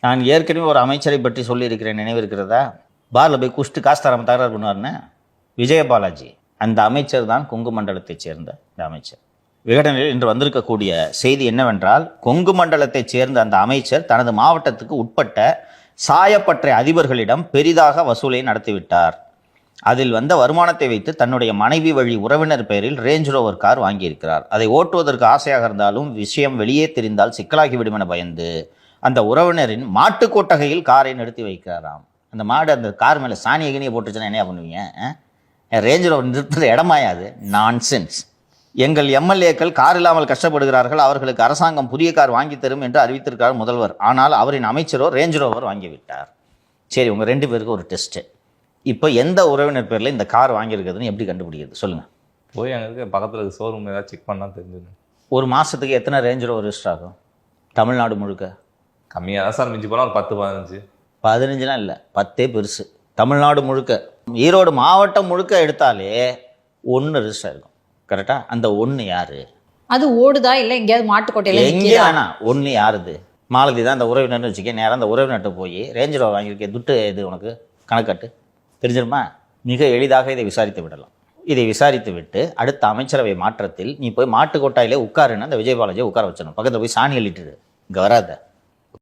நான் ஏற்கனவே ஒரு அமைச்சரை பற்றி சொல்லியிருக்கிறேன், நினைவு இருக்கிறதா? பாரில் போய் குஷ்டு காசு தராமல் தகராறு பண்ணுவார்னு. விஜயபாலாஜி, அந்த அமைச்சர் தான் கொங்கு மண்டலத்தைச் சேர்ந்த இந்த அமைச்சர். விகடனில் இன்று வந்திருக்கக்கூடிய செய்தி என்னவென்றால், கொங்கு மண்டலத்தைச் சேர்ந்த அந்த அமைச்சர் தனது மாவட்டத்துக்கு உட்பட்ட சாயப்பட்டறை அதிபர்களிடம் பெரிதாக வசூலை நடத்திவிட்டார். அதில் வந்த வருமானத்தை வைத்து தன்னுடைய மனைவி வழி உறவினர் பெயரில் ரேஞ்ச் ரோவர் கார் வாங்கியிருக்கிறார். அதை ஓட்டுவதற்கு ஆசையாக இருந்தாலும் விஷயம் வெளியே தெரிந்தால் சிக்கலாகிவிடும் என பயந்து அந்த உறவினரின் மாட்டு கொட்டகையில் காரை நிறுத்தி வைக்கிறாராம். அந்த மாடு அந்த கார் மேலே சாணியை கிணியை போட்டுச்சுன்னா என்ன பண்ணுவீங்க? ரேஞ்ச் ரோவர் நிறுத்துற இடமாயாது. நான்சென்ஸ். எங்கள் எம்எல்ஏக்கள் கார் இல்லாமல் கஷ்டப்படுகிறார்கள், அவர்களுக்கு அரசாங்கம் புதிய கார் வாங்கி தரும் என்று அறிவித்திருக்கிறார் முதல்வர். ஆனால் அவரின் அமைச்சரோ ரேஞ்ச் ரோவர் வாங்கிவிட்டார். சரி, உங்கள் 2 பேருக்கு ஒரு டெஸ்ட்டு. இப்போ எந்த உறவினர் பேரில் இந்த கார் வாங்கியிருக்கிறதுன்னு எப்படி கண்டுபிடிக்கிறது சொல்லுங்கள்? போய் அங்கே இருக்க பக்கத்தில் இருக்க ஷோரூம் ஏதாவது செக் பண்ணால் தெரிஞ்சுது. ஒரு மாதத்துக்கு எத்தனை ரேஞ்ச் ரோவர் ரிஜிஸ்டர் ஆகும் தமிழ்நாடு முழுக்க? கம்மியாக தான் சார், மிஞ்சி போனால் ஒரு 10-15. 15லாம் இல்லை, 10 பெருசு. தமிழ்நாடு முழுக்க, ஈரோடு மாவட்டம் முழுக்க எடுத்தாலே 1 ரிஜிஸ்டர் இருக்கும். கரெக்டா? அந்த 1 யாரு? அது ஓடுதா இல்லை எங்கேயாவது மாட்டுக்கோட்டையில எங்கே வேணா 1 யாருது? மாலதி தான் அந்த உறவினர்னு வச்சுக்க. நேரம் அந்த உறவினர்கிட்ட போய் ரேஞ்ச் ரோவர் வாங்கியிருக்கேன், துட்டு இது உனக்கு கணக்காட்டு தெரிஞ்சிருமா? மிக எளிதாக இதை விசாரித்து விடலாம். இதை விசாரித்து விட்டு அடுத்த அமைச்சரவை மாற்றத்தில் நீ போய் மாட்டுக்கோட்டாயிலே உட்காருன்னு அந்த விஜயபாலாஜியை உட்கார வச்சிடணும். பக்கத்தில் போய் சாணி அள்ளிட்டு இங்கே வராத.